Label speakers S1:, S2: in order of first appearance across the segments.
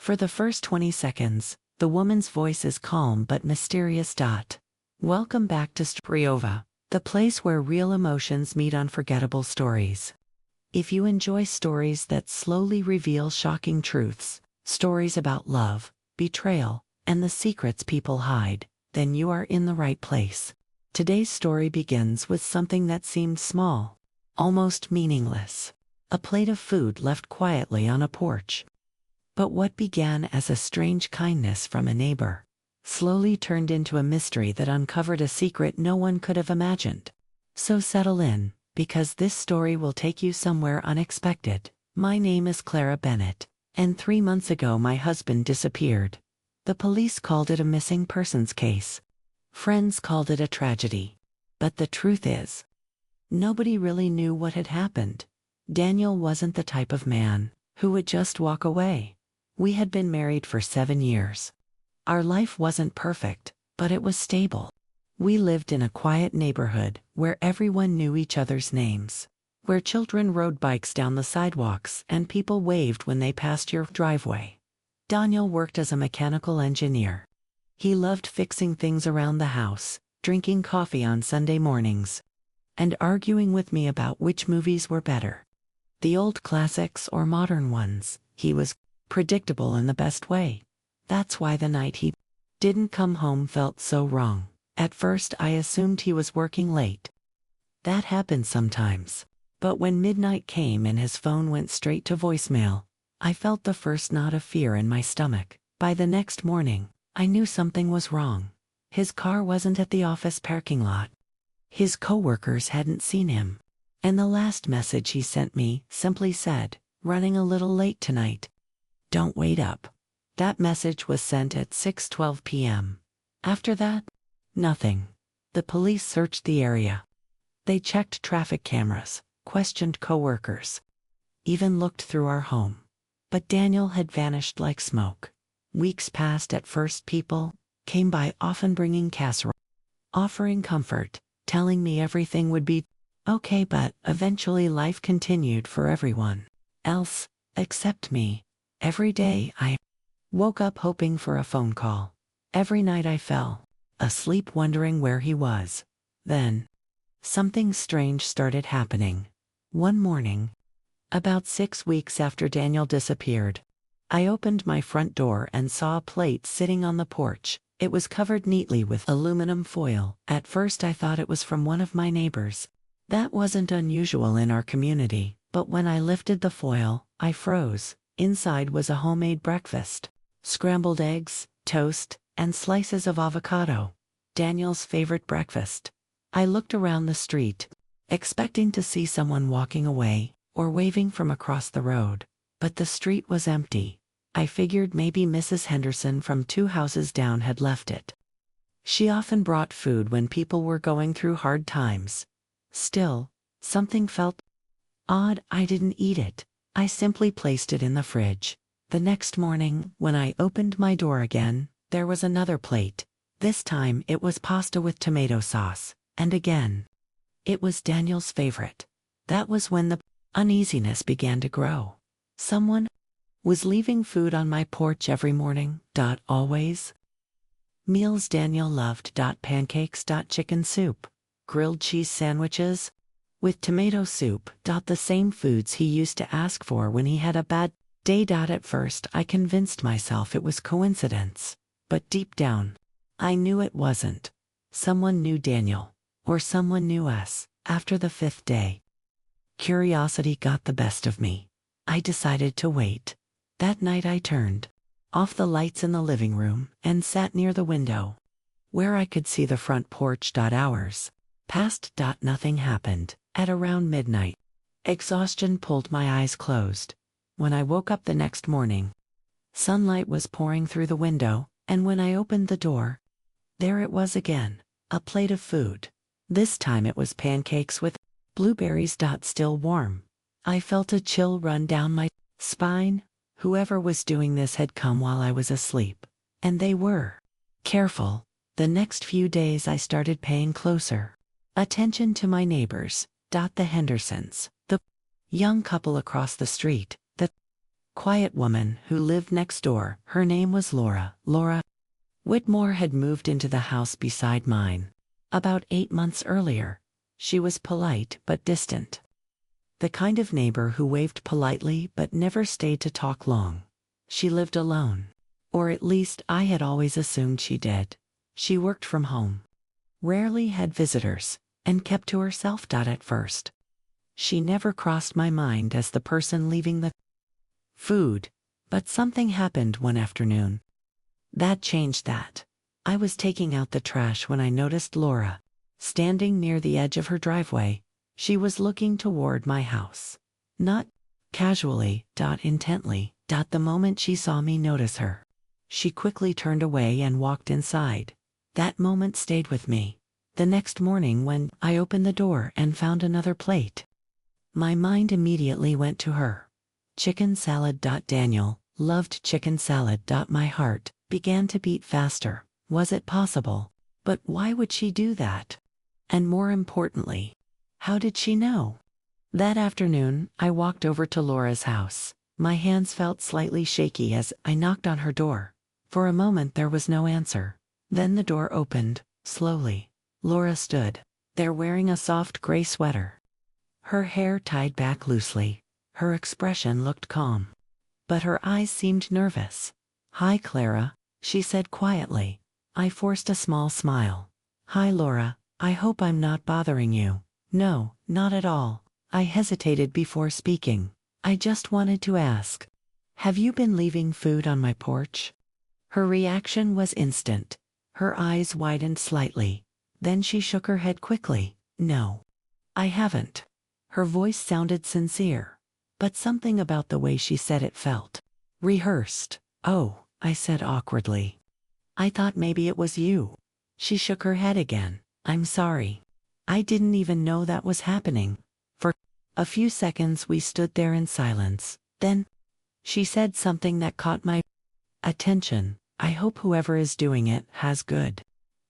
S1: For the first 20 seconds, the woman's voice is calm but mysterious. Welcome back to Storyova, the place where real emotions meet unforgettable stories. If you enjoy stories that slowly reveal shocking truths, stories about love, betrayal, and the secrets people hide, then you are in the right place. Today's story begins with something that seemed small, almost meaningless. A plate of food left quietly on a porch. But what began as a strange kindness from a neighbor slowly turned into a mystery that uncovered a secret no one could have imagined. So settle in, because this story will take you somewhere unexpected. My name is Clara Bennett, and 3 months ago my husband disappeared. The police called it a missing persons case. Friends called it a tragedy. But the truth is, nobody really knew what had happened. Daniel wasn't the type of man who would just walk away. We had been married for 7 years. Our life wasn't perfect, but it was stable. We lived in a quiet neighborhood where everyone knew each other's names, where children rode bikes down the sidewalks and people waved when they passed your driveway. Daniel worked as a mechanical engineer. He loved fixing things around the house, drinking coffee on Sunday mornings, and arguing with me about which movies were better, the old classics or modern ones. He was predictable in the best way. That's why the night he didn't come home felt so wrong. At first I assumed he was working late. That happens sometimes. But when midnight came and his phone went straight to voicemail, I felt the first knot of fear in my stomach. By the next morning, I knew something was wrong. His car wasn't at the office parking lot. His coworkers hadn't seen him. And the last message he sent me simply said, "Running a little late tonight. Don't wait up." That message was sent at 6:12 p.m. After that, nothing. The police searched the area. They checked traffic cameras, questioned coworkers, even looked through our home. But Daniel had vanished like smoke. Weeks passed. At first people came by, often bringing casserole, offering comfort, telling me everything would be okay, but eventually life continued for everyone else except me. Every day I woke up hoping for a phone call. Every night I fell asleep wondering where he was. Then, something strange started happening. One morning, about 6 weeks after Daniel disappeared, I opened my front door and saw a plate sitting on the porch. It was covered neatly with aluminum foil. At first I thought it was from one of my neighbors. That wasn't unusual in our community, but when I lifted the foil, I froze. Inside was a homemade breakfast. Scrambled eggs, toast, and slices of avocado. Daniel's favorite breakfast. I looked around the street, expecting to see someone walking away or waving from across the road. But the street was empty. I figured maybe Mrs. Henderson from 2 houses down had left it. She often brought food when people were going through hard times. Still, something felt odd. I didn't eat it. I simply placed it in the fridge. The next morning, when I opened my door again, there was another plate. This time it was pasta with tomato sauce, and again, it was Daniel's favorite. That was when the uneasiness began to grow. Someone was leaving food on my porch every morning. Always. Meals Daniel loved. Pancakes. Chicken soup. Grilled cheese sandwiches with tomato soup. The same foods he used to ask for when he had a bad day. At first I convinced myself it was coincidence, but deep down, I knew it wasn't. Someone knew Daniel, or someone knew us. After the 5th day, curiosity got the best of me. I decided to wait. That night I turned off the lights in the living room and sat near the window, where I could see the front porch. Hours passed. Nothing happened. At around midnight, exhaustion pulled my eyes closed. When I woke up the next morning, sunlight was pouring through the window, and when I opened the door, there it was again, a plate of food. This time it was pancakes with blueberries. Still warm. I felt a chill run down my spine. Whoever was doing this had come while I was asleep. And they were careful. The next few days I started paying closer attention to my neighbors. The Hendersons, the young couple across the street, the quiet woman who lived next door. Her name was Laura. Laura Whitmore had moved into the house beside mine. About 8 months earlier. She was polite but distant. The kind of neighbor who waved politely but never stayed to talk long. She lived alone. Or at least I had always assumed she did. She worked from home. Rarely had visitors, and kept to herself. At first. She never crossed my mind as the person leaving the food, but something happened one afternoon. That changed that. I was taking out the trash when I noticed Laura, standing near the edge of her driveway. She was looking toward my house. Not casually, intently. The moment she saw me notice her, she quickly turned away and walked inside. That moment stayed with me. The next morning when I opened the door and found another plate, my mind immediately went to her. Chicken salad. Daniel loved chicken salad. My heart began to beat faster. Was it possible? But why would she do that? And more importantly, how did she know? That afternoon, I walked over to Laura's house. My hands felt slightly shaky as I knocked on her door. For a moment there was no answer. Then the door opened, slowly. Laura stood there wearing a soft gray sweater. Her hair tied back loosely. Her expression looked calm. But her eyes seemed nervous. "Hi, Clara," she said quietly. I forced a small smile. "Hi, Laura. I hope I'm not bothering you." "No, not at all." I hesitated before speaking. "I just wanted to ask, have you been leaving food on my porch?" Her reaction was instant. Her eyes widened slightly. Then she shook her head quickly. "No, I haven't." Her voice sounded sincere, but something about the way she said it felt rehearsed. "Oh," I said awkwardly. "I thought maybe it was you." She shook her head again. "I'm sorry. I didn't even know that was happening." For a few seconds we stood there in silence. Then she said something that caught my attention. "I hope whoever is doing it has good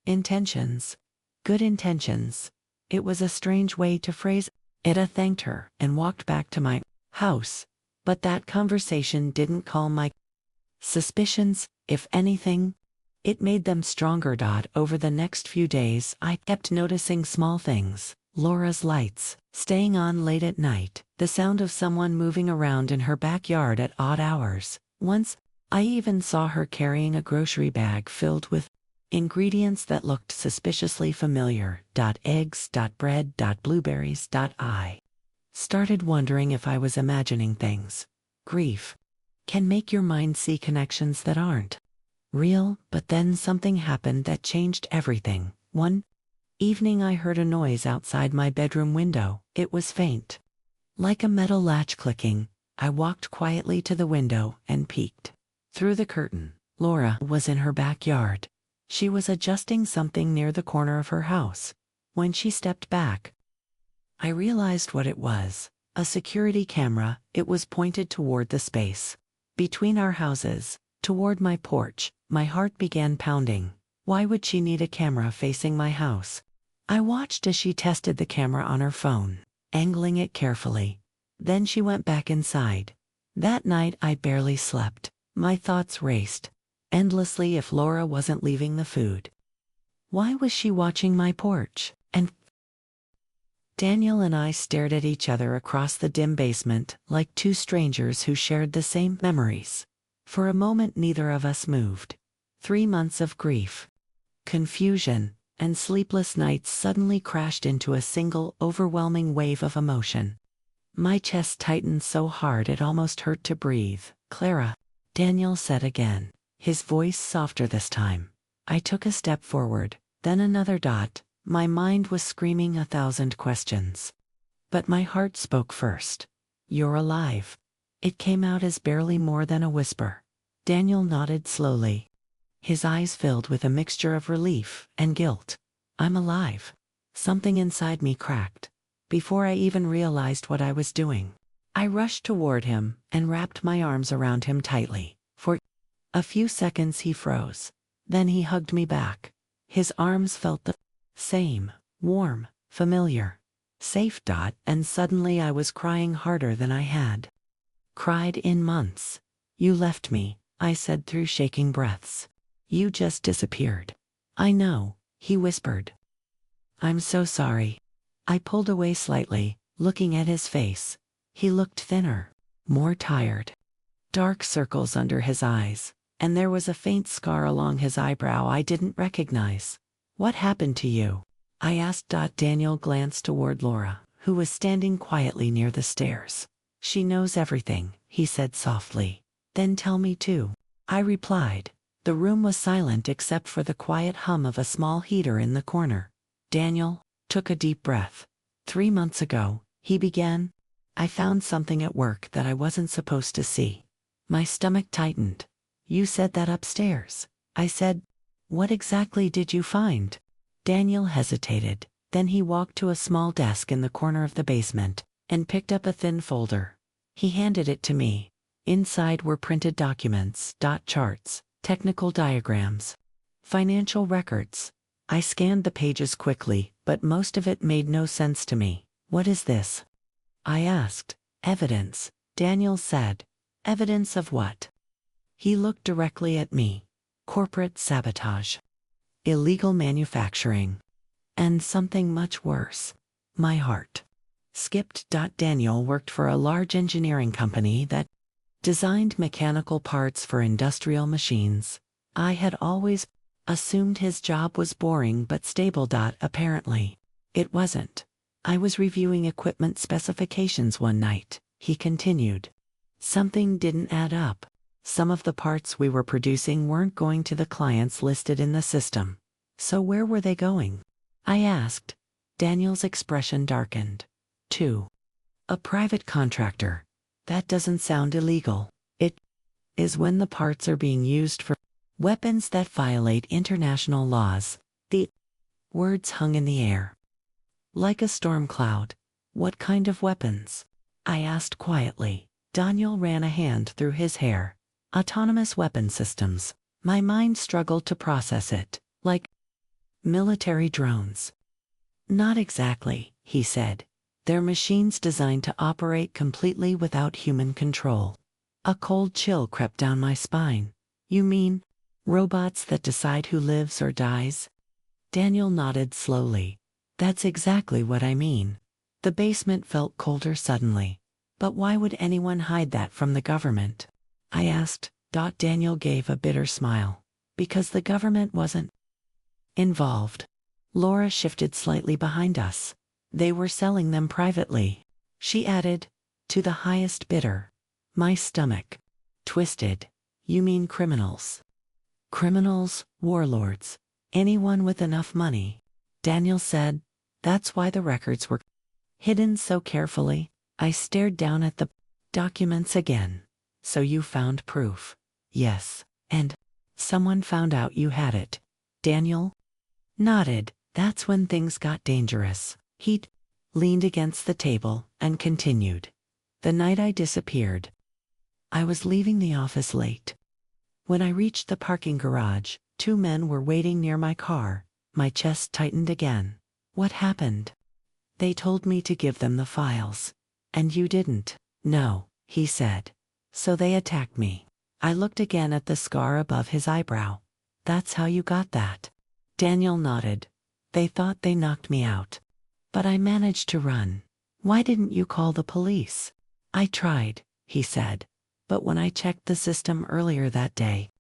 S1: intentions." Good intentions. It was a strange way to phrase it. I thanked her and walked back to my house. But that conversation didn't calm my suspicions. If anything, it made them stronger. Over the next few days, I kept noticing small things. Laura's lights staying on late at night, the sound of someone moving around in her backyard at odd hours. Once, I even saw her carrying a grocery bag filled with ingredients that looked suspiciously familiar. Eggs, bread, blueberries. I started wondering if I was imagining things. Grief can make your mind see connections that aren't real. But then something happened that changed everything. One evening I heard a noise outside my bedroom window. It was faint, like a metal latch clicking. I walked quietly to the window and peeked through the curtain. Laura was in her backyard. She was adjusting something near the corner of her house. When she stepped back, I realized what it was. A security camera. It was pointed toward the space between our houses, toward my porch. My heart began pounding. Why would she need a camera facing my house? I watched as she tested the camera on her phone, angling it carefully. Then she went back inside. That night I barely slept. My thoughts raced endlessly. If Laura wasn't leaving the food, why was she watching my porch? And Daniel and I stared at each other across the dim basement, like two strangers who shared the same memories. For a moment neither of us moved. 3 months of grief, confusion, and sleepless nights suddenly crashed into a single, overwhelming wave of emotion. My chest tightened so hard it almost hurt to breathe. "Clara," Daniel said again, his voice softer this time. I took a step forward, then another. My mind was screaming 1,000 questions. But my heart spoke first. "You're alive." It came out as barely more than a whisper. Daniel nodded slowly. His eyes filled with a mixture of relief and guilt. "I'm alive." Something inside me cracked. Before I even realized what I was doing, I rushed toward him and wrapped my arms around him tightly. For a few seconds he froze. Then he hugged me back. His arms felt the same, warm, familiar, safe. And suddenly I was crying harder than I had cried in months. You left me, I said through shaking breaths. You just disappeared. I know, he whispered. I'm so sorry. I pulled away slightly, looking at his face. He looked thinner, more tired. Dark circles under his eyes, and there was a faint scar along his eyebrow I didn't recognize. What happened to you? I asked. Daniel glanced toward Laura, who was standing quietly near the stairs. She knows everything, he said softly. Then tell me too. I replied. The room was silent except for the quiet hum of a small heater in the corner. Daniel took a deep breath. 3 months ago, he began. I found something at work that I wasn't supposed to see. My stomach tightened. You said that upstairs. I said, what exactly did you find? Daniel hesitated. Then he walked to a small desk in the corner of the basement and picked up a thin folder. He handed it to me. Inside were printed documents, charts, technical diagrams, financial records. I scanned the pages quickly, but most of it made no sense to me. What is this? I asked. Evidence, Daniel said. Evidence of what? He looked directly at me. Corporate sabotage. Illegal manufacturing. And something much worse. My heart skipped. Daniel worked for a large engineering company that designed mechanical parts for industrial machines. I had always assumed his job was boring but stable. Apparently, it wasn't. I was reviewing equipment specifications one night, he continued. Something didn't add up. Some of the parts we were producing weren't going to the clients listed in the system. So where were they going? I asked. Daniel's expression darkened. To a private contractor. That doesn't sound illegal. It is when the parts are being used for weapons that violate international laws. The words hung in the air. Like a storm cloud. What kind of weapons? I asked quietly. Daniel ran a hand through his hair. Autonomous weapon systems. My mind struggled to process it. Like military drones. Not exactly, he said. They're machines designed to operate completely without human control. A cold chill crept down my spine. You mean robots that decide who lives or dies? Daniel nodded slowly. That's exactly what I mean. The basement felt colder suddenly. But why would anyone hide that from the government? I asked. Daniel gave a bitter smile. Because the government wasn't involved. Laura shifted slightly behind us. They were selling them privately. She added, to the highest bidder. My stomach twisted. You mean criminals? Criminals, warlords, anyone with enough money. Daniel said, that's why the records were hidden so carefully. I stared down at the documents again. So you found proof? Yes. And someone found out you had it. Daniel nodded. That's when things got dangerous. He leaned against the table and continued. The night I disappeared, I was leaving the office late. When I reached the parking garage, 2 men were waiting near my car. My chest tightened again. What happened? They told me to give them the files. And you didn't? No, he said. So they attacked me. I looked again at the scar above his eyebrow. That's how you got that? Daniel nodded. They thought they knocked me out. But I managed to run. Why didn't you call the police? I tried, he said. But when I checked the system earlier that day,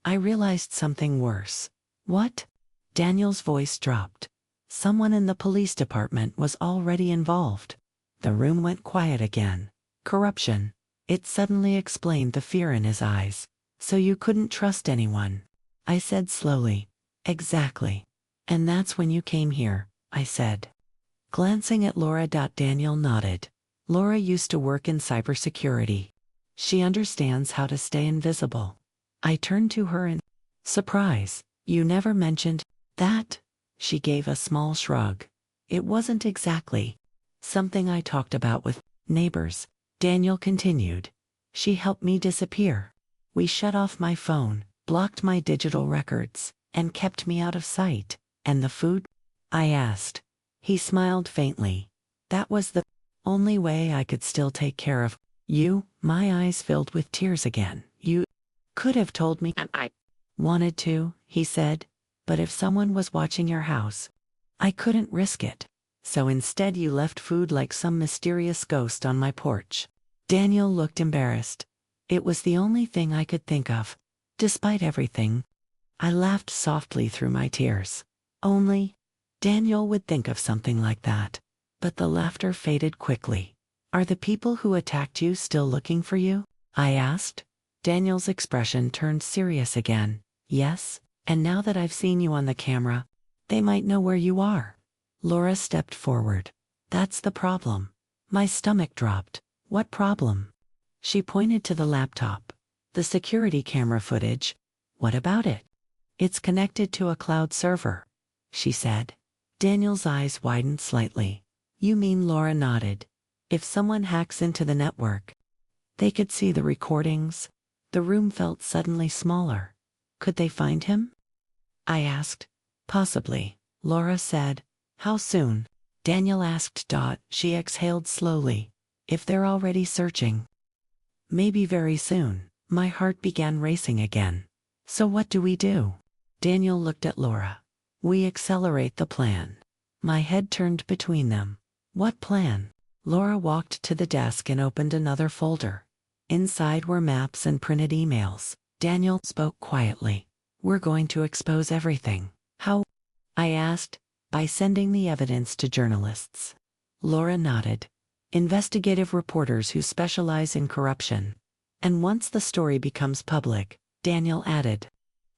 S1: I realized something worse. What? Daniel's voice dropped. Someone in the police department was already involved. The room went quiet again. Corruption. It suddenly explained the fear in his eyes. So you couldn't trust anyone? I said slowly. Exactly. And that's when you came here, I said. Glancing at Laura. Daniel nodded. Laura used to work in cybersecurity. She understands how to stay invisible. I turned to her in surprise. You never mentioned that? She gave a small shrug. It wasn't exactly something I talked about with neighbors. Daniel continued. She helped me disappear. We shut off my phone, blocked my digital records, and kept me out of sight. And the food? I asked. He smiled faintly. That was the only way I could still take care of you, My eyes filled with tears again. You could have told me, and I wanted to, he said, but if someone was watching your house, I couldn't risk it. So instead you left food like some mysterious ghost on my porch. Daniel looked embarrassed. It was the only thing I could think of. Despite everything, I laughed softly through my tears. Only Daniel would think of something like that. But the laughter faded quickly. Are the people who attacked you still looking for you? I asked. Daniel's expression turned serious again. Yes, and now that I've seen you on the camera, they might know where you are. Laura stepped forward. That's the problem. My stomach dropped. What problem? She pointed to the laptop. The security camera footage. What about it? It's connected to a cloud server, she said. Daniel's eyes widened slightly. You mean? Laura nodded. If someone hacks into the network, they could see the recordings. The room felt suddenly smaller. Could they find him? I asked. Possibly, Laura said. How soon? Daniel asked. She exhaled slowly. If they're already searching. Maybe very soon. My heart began racing again. So what do we do? Daniel looked at Laura. We accelerate the plan. My head turned between them. What plan? Laura walked to the desk and opened another folder. Inside were maps and printed emails. Daniel spoke quietly. We're going to expose everything. How? I asked. By sending the evidence to journalists. Laura nodded. Investigative reporters who specialize in corruption. And once the story becomes public, Daniel added,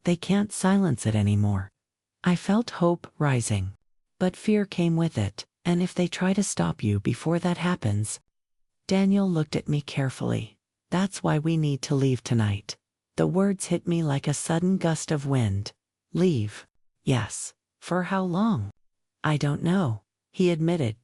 S1: they can't silence it anymore. I felt hope rising. But fear came with it, and if they try to stop you before that happens. Daniel looked at me carefully. That's why we need to leave tonight. The words hit me like a sudden gust of wind. Leave? Yes. For how long? I don't know, he admitted.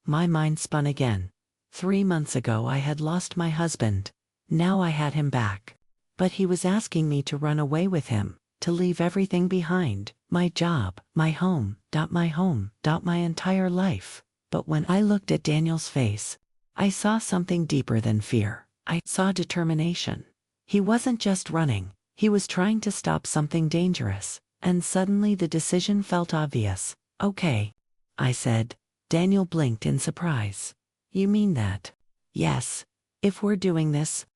S1: My mind spun again. 3 months ago I had lost my husband. Now I had him back. But he was asking me to run away with him, to leave everything behind, my job, my home, my entire life. But when I looked at Daniel's face, I saw something deeper than fear. I saw determination. He wasn't just running, he was trying to stop something dangerous. And suddenly the decision felt obvious. Okay, I said. Daniel blinked in surprise. You mean that? Yes. If we're doing this,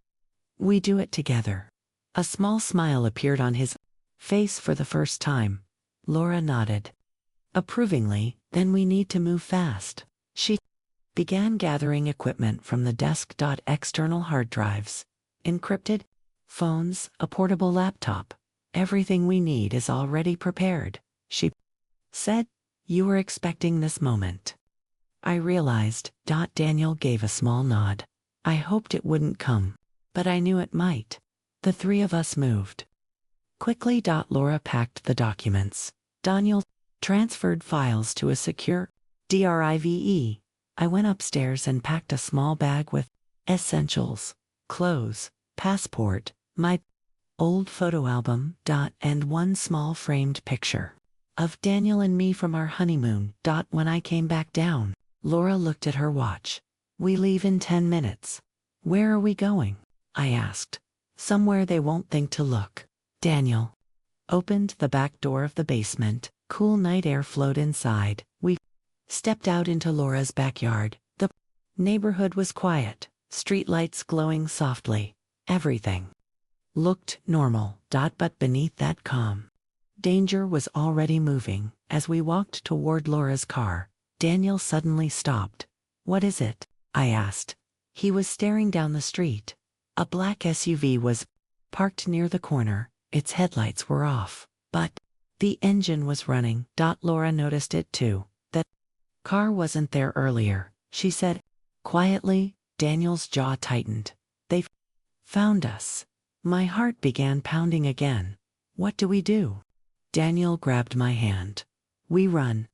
S1: we do it together. A small smile appeared on his face for the first time. Laura nodded approvingly. Then we need to move fast. She began gathering equipment from the desk. External hard drives, encrypted phones, a portable laptop. Everything we need is already prepared, she said. You were expecting this moment. I realized. Daniel gave a small nod. I hoped it wouldn't come, but I knew it might. The three of us moved quickly. Laura packed the documents. Daniel transferred files to a secure drive. I went upstairs and packed a small bag with essentials, clothes, passport, my old photo album, and one small framed picture of Daniel and me from our honeymoon. When I came back down, Laura looked at her watch. We leave in 10 minutes. Where are we going? I asked. Somewhere they won't think to look. Daniel opened the back door of the basement. Cool night air flowed inside. We stepped out into Laura's backyard. The neighborhood was quiet, streetlights glowing softly. Everything looked normal. But beneath that calm, danger was already moving. As we walked toward Laura's car, Daniel suddenly stopped. What is it? I asked. He was staring down the street. A black SUV was parked near the corner. Its headlights were off, but the engine was running. Laura noticed it too. That car wasn't there earlier, she said quietly. Daniel's jaw tightened. They've found us. My heart began pounding again. What do we do? Daniel grabbed my hand. We run.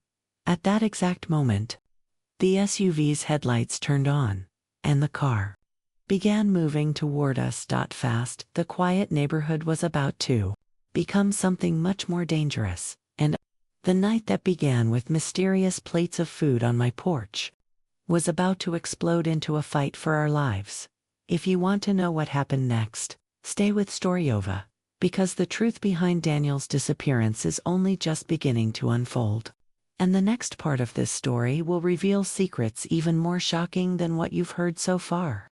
S1: At that exact moment, the SUV's headlights turned on, and the car began moving toward us. Fast. The quiet neighborhood was about to become something much more dangerous, and the night that began with mysterious plates of food on my porch was about to explode into a fight for our lives. If you want to know what happened next, stay with Storyova, because the truth behind Daniel's disappearance is only just beginning to unfold. And the next part of this story will reveal secrets even more shocking than what you've heard so far.